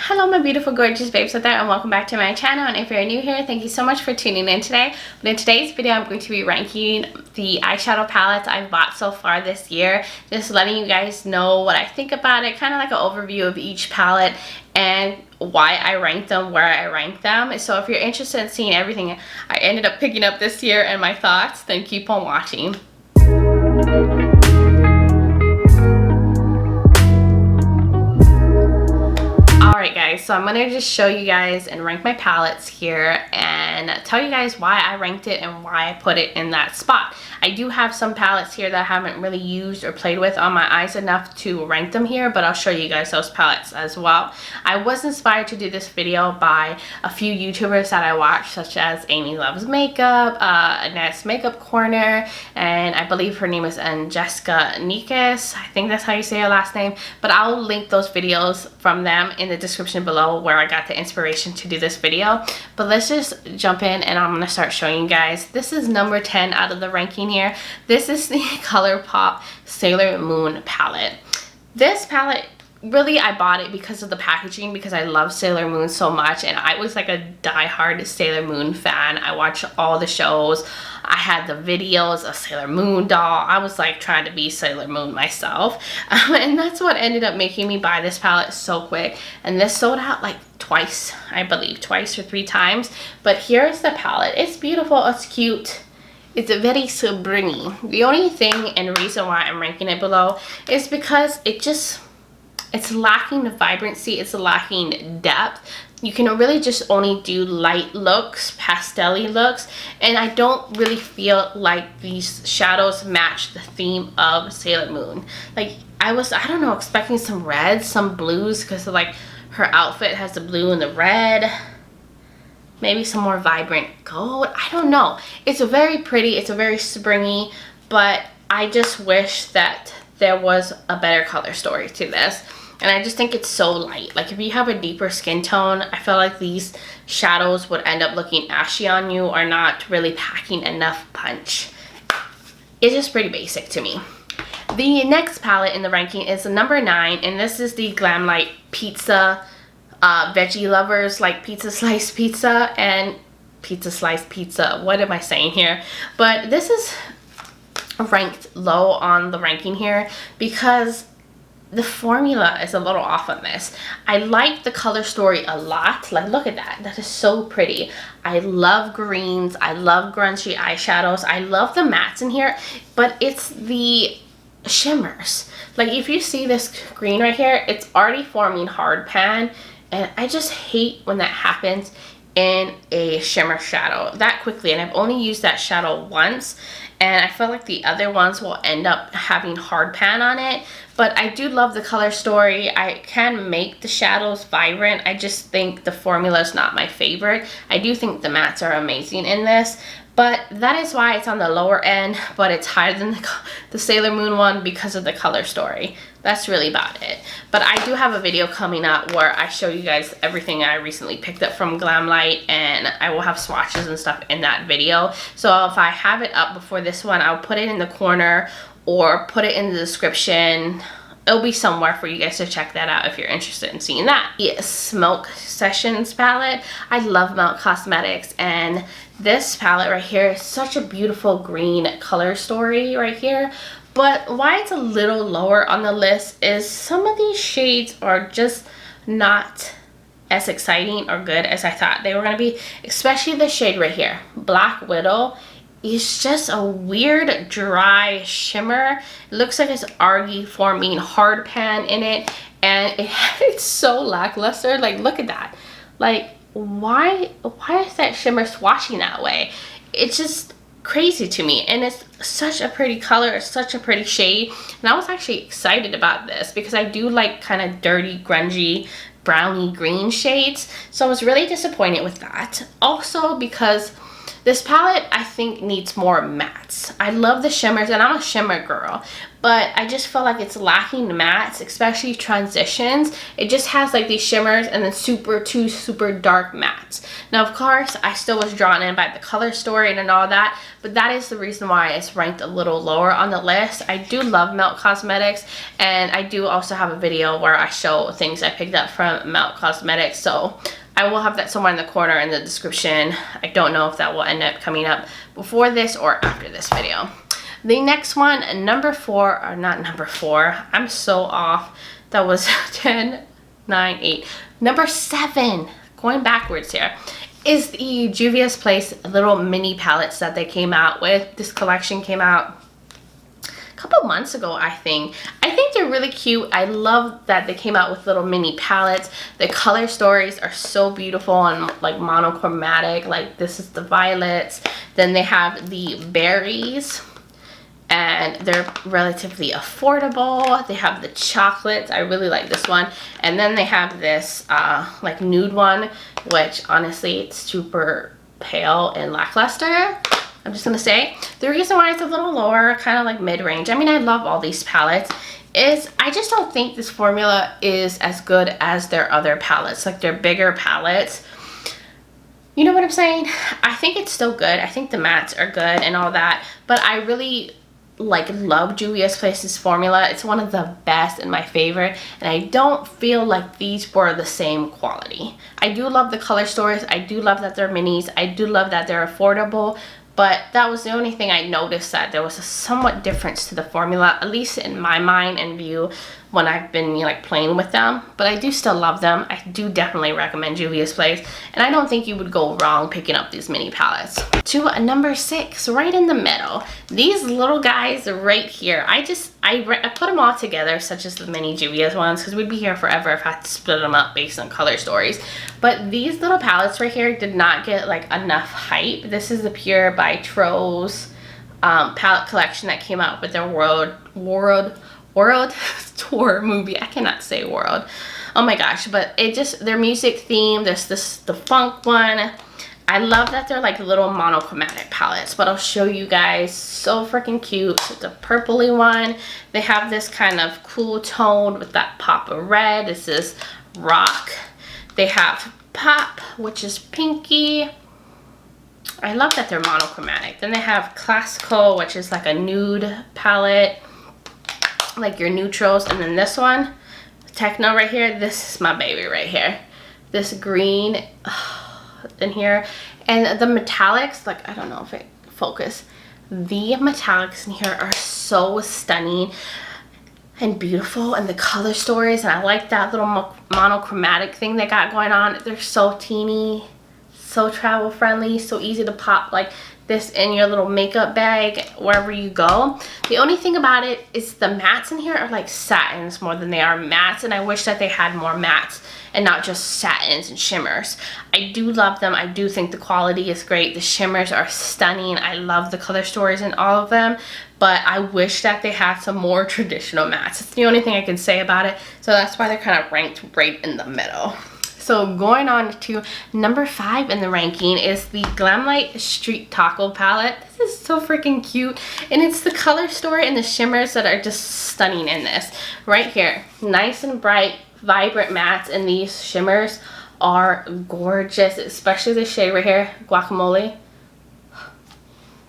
Hello my beautiful gorgeous babes out there, and welcome back to my channel. And if you're new here, thank you so much for tuning in today. But in today's video I'm going to be ranking the eyeshadow palettes I've bought so far this year, just letting you guys know what I think about it, kind of like an overview of each palette and why I rank them, where I rank them. So if you're interested in seeing everything I ended up picking up this year and my thoughts, then keep on watching. Alright guys, so I'm going to just show you guys and rank my palettes here and tell you guys why I ranked it and why I put it in that spot. I do have some palettes here that I haven't really used or played with on my eyes enough to rank them here, but I'll show you guys those palettes as well. I was inspired to do this video by a few YouTubers that I watch, such as Amy Loves Makeup, Annette's Makeup Corner, and I believe her name is Jessica Nikis. I think that's how you say her last name, but I'll link those videos from them in the description below where I got the inspiration to do this video. But let's just jump in and I'm going to start showing you guys. This is number 10 out of the ranking here. This is the Colourpop Sailor Moon palette. This palette, really I bought it because of the packaging, because I love Sailor Moon so much and I was like a die-hard Sailor Moon fan. I watched all the shows. I had the videos of Sailor Moon doll. I was like trying to be Sailor Moon myself. And that's what ended up making me buy this palette so quick. And this sold out like twice, I believe, twice or 3 times. But here's the palette. It's beautiful, it's cute. It's very springy. The only thing and reason why I'm ranking it below is because it's lacking vibrancy, it's lacking depth. You can really just only do light looks, pastel-y looks, and I don't really feel like these shadows match the theme of Sailor Moon. Like I don't know, expecting some reds, some blues, because like her outfit has the blue and the red. Maybe some more vibrant gold. I don't know. It's a very pretty, it's a very springy, but I just wish that there was a better color story to this. And I just think it's so light. Like if you have a deeper skin tone, I feel like these shadows would end up looking ashy on you or not really packing enough punch. It's just pretty basic to me. The next palette in the ranking is number 9, and this is the Glamlite Pizza Veggie Lovers like pizza slice pizza and pizza slice pizza. What am I saying here? But this is ranked low on the ranking here because the formula is a little off on this. I like the color story a lot. Like look at that. That is so pretty. I love greens. I love grungy eyeshadows. I love the mattes in here, but it's the shimmers. Like if you see this green right here, it's already forming hard pan. And I just hate when that happens in a shimmer shadow that quickly. And I've only used that shadow once. And I feel like the other ones will end up having hard pan on it. But I do love the color story. I can make the shadows vibrant. I just think the formula is not my favorite. I do think the mattes are amazing in this. But that is why it's on the lower end, but it's higher than the Sailor Moon one because of the color story. That's really about it. But I do have a video coming up where I show you guys everything I recently picked up from Glamlite, and I will have swatches and stuff in that video. So if I have it up before this one, I'll put it in the corner or put it in the description. It'll be somewhere for you guys to check that out if you're interested in seeing that. The Smoke Sessions palette. I love Melt Cosmetics, and this palette right here is such a beautiful green color story right here. But why it's a little lower on the list is some of these shades are just not as exciting or good as I thought they were going to be. Especially the shade right here, Black Widow. It's just a weird dry shimmer. It looks like it's already forming hard pan in it, and it's so lackluster. Like look at that. Like why is that shimmer swatching that way? It's just crazy to me, and it's such a pretty color, it's such a pretty shade. And I was actually excited about this because I do like kind of dirty, grungy, browny green shades. So I was really disappointed with that. Also because This palette, I think, needs more mattes. I love the shimmers, and I'm a shimmer girl, but I just feel like it's lacking mattes, especially transitions. It just has like these shimmers and then two super dark mattes. Now, of course, I still was drawn in by the color story and all that, but that is the reason why it's ranked a little lower on the list. I do love Melt Cosmetics, and I do also have a video where I show things I picked up from Melt Cosmetics, so I will have that somewhere in the corner in the description. I don't know if that will end up coming up before this or after this video. The next one, number 4, or not number 4, I'm so off. That was 10, 9, 8. Number 7, going backwards here, is the Juvia's Place little mini palettes that they came out with. This collection came out a couple months ago, I think. I think they're really cute. I love that they came out with little mini palettes. The color stories are so beautiful and like monochromatic. Like this is the violets. Then they have the berries, and they're relatively affordable. They have the chocolates. I really like this one. And then they have this like nude one, which honestly it's super pale and lackluster. I'm just gonna say the reason why it's a little lower, kind of like mid-range, I mean, I love all these palettes, is I just don't think this formula is as good as their other palettes, like their bigger palettes. You know what I'm saying? I think it's still good. I think the mattes are good and all that, but I really like love Juvia's Place's formula. It's one of the best and my favorite, and I don't feel like these were the same quality. I do love the color stories. I do love that they're minis. I do love that they're affordable, but that was the only thing I noticed, that there was a somewhat difference to the formula, at least in my mind and view, when I've been, you know, like playing with them. But I do still love them. I do definitely recommend Juvia's Place, and I don't think you would go wrong picking up these mini palettes. To number 6, right in the middle, these little guys right here. I put them all together, such as the mini Juvia's ones, because we'd be here forever if I had to split them up based on color stories. But these little palettes right here did not get like enough hype. This is the Pure by Tro's palette collection that came out with their world tour movie. I cannot say world. Oh my gosh, but it just, their music theme, there's the funk one. I love that they're like little monochromatic palettes, but I'll show you guys. So freaking cute. The purpley one, they have this kind of cool tone with that pop of red. This is rock. They have pop, which is pinky. I love that they're monochromatic. Then they have classical, which is like a nude palette, like your neutrals. And then this one, techno right here, this is my baby right here. This green in here, and the metallics, like I don't know if it focus, the metallics in here are so stunning and beautiful, and the color stories, and I like that little monochromatic thing they got going on. They're so teeny, so travel friendly, so easy to pop like this in your little makeup bag wherever you go. The only thing about it is the mattes in here are like satins more than they are mattes, and I wish that they had more mattes and not just satins and shimmers. I do love them. I do think the quality is great. The shimmers are stunning. I love the color stories in all of them, but I wish that they had some more traditional mattes. It's the only thing I can say about it, so that's why they're kind of ranked right in the middle. So going on to number 5 in the ranking is the Glamlite Street Taco palette. This is so freaking cute, and it's the color story and the shimmers that are just stunning in this. Right here, nice and bright, vibrant mattes, and these shimmers are gorgeous, especially the shade right here, Guacamole.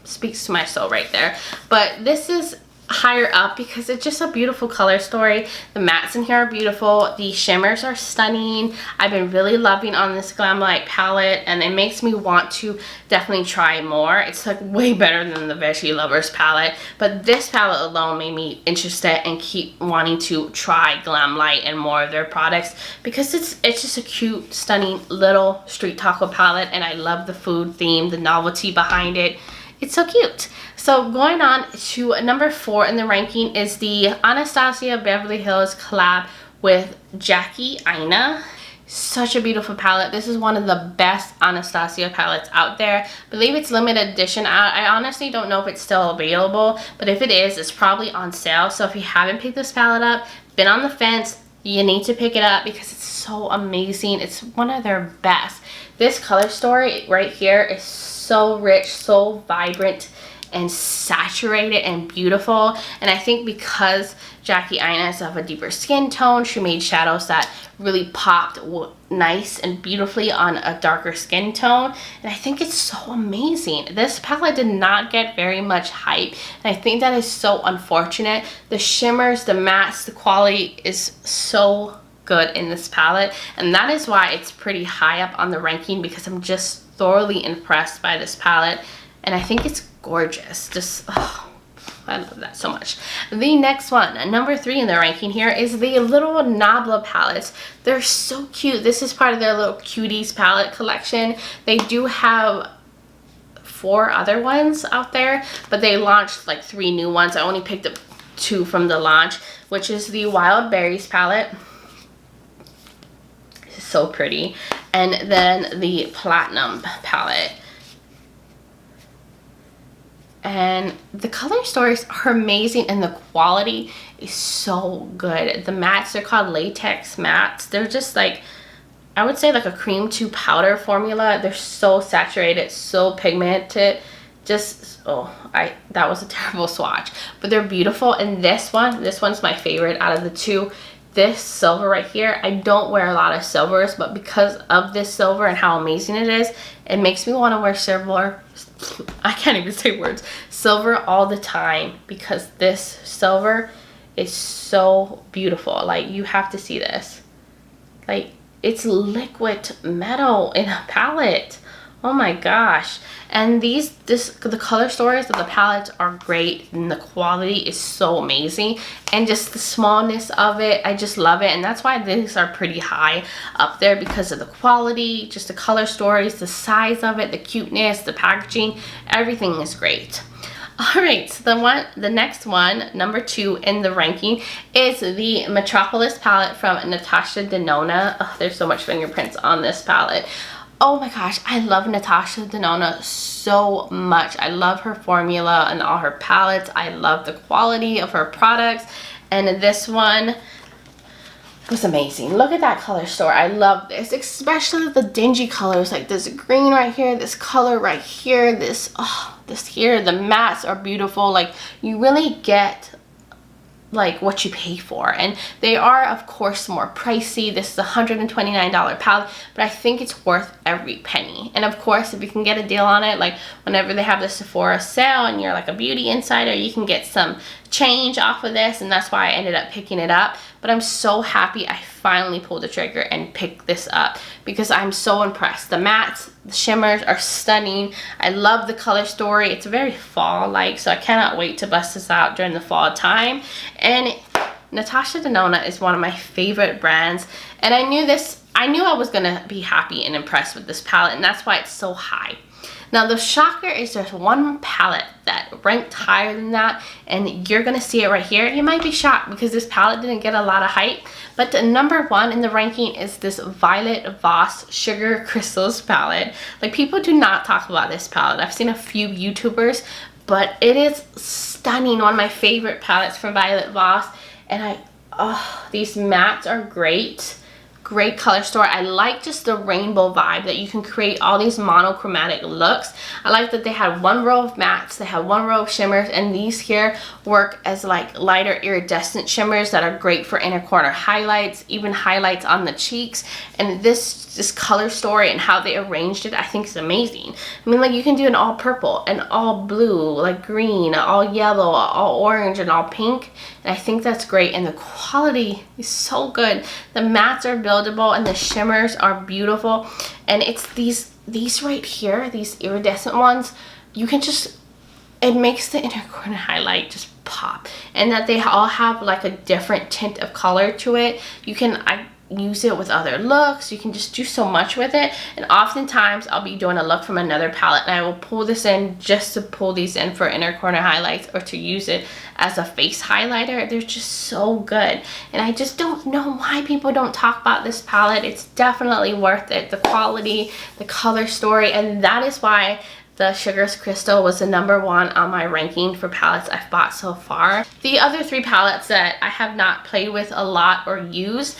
Speaks to my soul right there. But this is higher up because it's just a beautiful color story. The mattes in here are beautiful. The shimmers are stunning. I've been really loving on this Glamlite palette, and it makes me want to definitely try more. It's like way better than the Veggie Lovers palette, but this palette alone made me interested and keep wanting to try Glamlite and more of their products, because it's just a cute, stunning little street taco palette, and I love the food theme, the novelty behind it. It's so cute. So going on to number 4 in the ranking is the Anastasia Beverly Hills collab with Jackie AINA. Such a beautiful palette. This is one of the best Anastasia palettes out there. I believe it's limited edition. I honestly don't know if it's still available, but if it is, it's probably on sale. So if you haven't picked this palette up, been on the fence, You need to pick it up because it's so amazing. It's one of their best. This color story right here is so rich, so vibrant, and saturated and beautiful. And I think because Jackie Aina is of a deeper skin tone, she made shadows that really popped nice and beautifully on a darker skin tone. And I think it's so amazing. This palette did not get very much hype, and I think that is so unfortunate. The shimmers, the mattes, the quality is so good in this palette, and that is why it's pretty high up on the ranking, because I'm just thoroughly impressed by this palette, and I think it's gorgeous. Just, oh, I love that so much. The next one, number 3 in the ranking here, is the little Nabla palettes. They're so cute. This is part of their little Cuties palette collection. They do have 4 other ones out there, but they launched like 3 new ones. I only picked up 2 from the launch, which is the Wild Berries palette. This is so pretty. And then the Platinum palette. And the color stories are amazing, and the quality is so good. The mattes, they're called latex mattes. They're just like, I would say like a cream to powder formula. They're so saturated, so pigmented. Just, oh, that was a terrible swatch. But they're beautiful. And this one's my favorite out of the 2. This silver right here, I don't wear a lot of silvers, but because of this silver and how amazing it is, it makes me want to wear silver. I can't even say words. Silver all the time, because this silver is so beautiful. Like, you have to see this. Like, it's liquid metal in a palette. Oh my gosh. And the color stories of the palettes are great, and the quality is so amazing, and just the smallness of it, I just love it. And that's why these are pretty high up there, because of the quality, just the color stories, the size of it, the cuteness, the packaging, everything is great. All right, so the next one, number 2 in the ranking, is the Metropolis palette from Natasha Denona. Oh, there's so much fingerprints on this palette. Oh my gosh, I love Natasha Denona so much. I love her formula and all her palettes. I love the quality of her products. And this one was amazing. Look at that color store. I love this, especially the dingy colors, like this green right here, this color right here, this here. The mattes are beautiful. Like, you really get like what you pay for, and they are of course more pricey. This is a $129 palette, but I think it's worth every penny. And of course, if you can get a deal on it, like whenever they have the Sephora sale and you're like a beauty insider, you can get some change off of this, and that's why I ended up picking it up. But I'm so happy I finally pulled the trigger and picked this up, because I'm so impressed. The mattes, the shimmers are stunning. I love the color story. It's very fall-like, so I cannot wait to bust this out during the fall time. And Natasha Denona is one of my favorite brands, and I knew I was gonna be happy and impressed with this palette, and that's why it's so high. Now, the shocker is there's one palette that ranked higher than that, and you're gonna see it right here. You might be shocked because this palette didn't get a lot of hype, but the number 1 in the ranking is this Violet Voss Sugar Crystals palette. Like, people do not talk about this palette. I've seen a few YouTubers, but it is stunning. One of my favorite palettes from Violet Voss, and these mattes are great. Great color story. I like just the rainbow vibe that you can create all these monochromatic looks. I like that they had 1 row of mattes, they have 1 row of shimmers, and these here work as like lighter iridescent shimmers that are great for inner corner highlights, even highlights on the cheeks. And this color story and how they arranged it, I think is amazing. I mean, like, you can do an all purple and all blue, like green, all yellow, all orange, and all pink, and I think that's great. And the quality is so good. The mattes are buildable and the shimmers are beautiful, and it's these right here, these iridescent ones, you can just, it makes the inner corner highlight just pop, and that they all have like a different tint of color to it. You can use it with other looks. You can just do so much with it. And oftentimes I'll be doing a look from another palette, and I will pull this in just to pull these in for inner corner highlights, or to use it as a face highlighter. They're just so good, and I just don't know why people don't talk about this palette. It's definitely worth it. The quality, the color story, and that is why the Sugar's Crystal was the #1 on my ranking for palettes I've bought so far. The other 3 palettes that I have not played with a lot or used,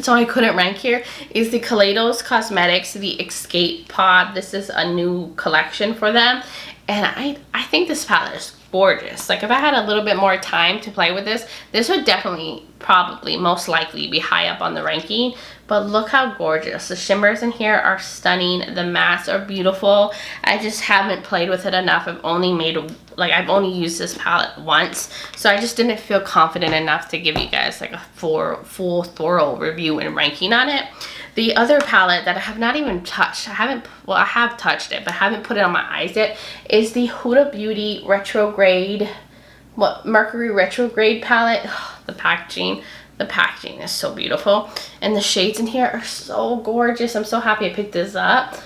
so I couldn't rank here, is the Kaleidos Cosmetics, the Escape Pod. This is a new collection for them, and I think this palette is gorgeous. Like, if I had a little bit more time to play with this would definitely, probably, most likely be high up on the ranking. But look how gorgeous. The shimmers in here are stunning. The mattes are beautiful. I just haven't played with it enough. I've only used this palette once, so I just didn't feel confident enough to give you guys like a full thorough review and ranking on it. The other palette that I have not even touched, I have touched it, but haven't put it on my eyes yet, is the Huda Beauty Retrograde, Mercury Retrograde palette. The packaging is so beautiful, and the shades in here are so gorgeous. I'm so happy I picked this up.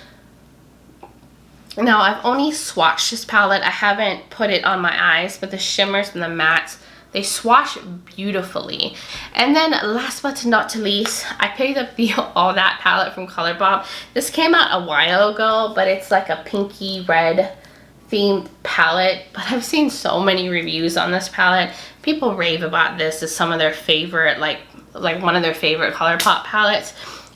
Now, I've only swatched this palette. I haven't put it on my eyes, but the shimmers and the mattes, they swatch beautifully. And then last but not least, I picked up the All That palette from Colourpop. This came out a while ago, but it's like a pinky red themed palette. But I've seen so many reviews on this palette. People rave about this as some of their favorite, like one of their favorite Colourpop palettes.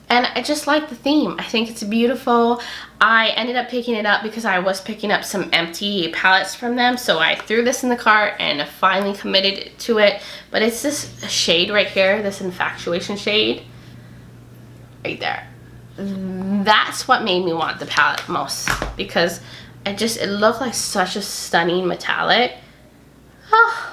And I just like the theme. I think it's beautiful. I ended up picking it up because I was picking up some empty palettes from them. So I threw this in the cart and finally committed to it. But it's this shade right here, this Infatuation shade. Right there. That's what made me want the palette most. Because it looked like such a stunning metallic. Oh.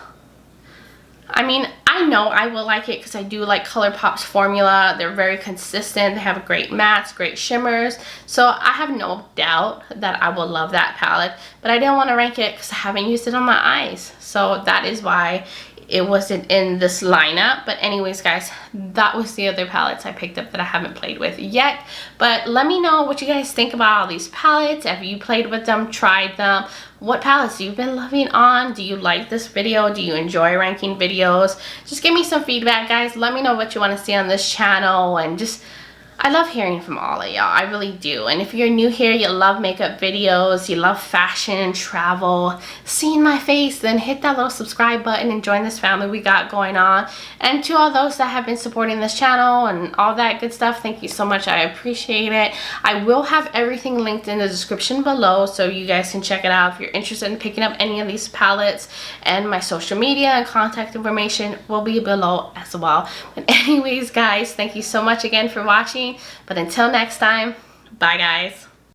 I mean, I know I will like it because I do like Colourpop's formula. They're very consistent. They have great mattes, great shimmers. So I have no doubt that I will love that palette. But I didn't want to rank it because I haven't used it on my eyes. So that is why it wasn't in this lineup. But anyways, guys, that was the other palettes I picked up that I haven't played with yet. But let me know what you guys think about all these palettes. Have you played with them, tried them? What palettes you've been loving on? Do you like this video? Do you enjoy ranking videos? Just give me some feedback, guys. Let me know what you want to see on this channel, and just, I love hearing from all of y'all. I really do. And if you're new here, you love makeup videos, you love fashion, travel, seeing my face, then hit that little subscribe button and join this family we got going on. And to all those that have been supporting this channel and all that good stuff, thank you so much. I appreciate it. I will have everything linked in the description below so you guys can check it out if you're interested in picking up any of these palettes. And my social media and contact information will be below as well. But anyways, guys, thank you so much again for watching. But until next time, bye guys.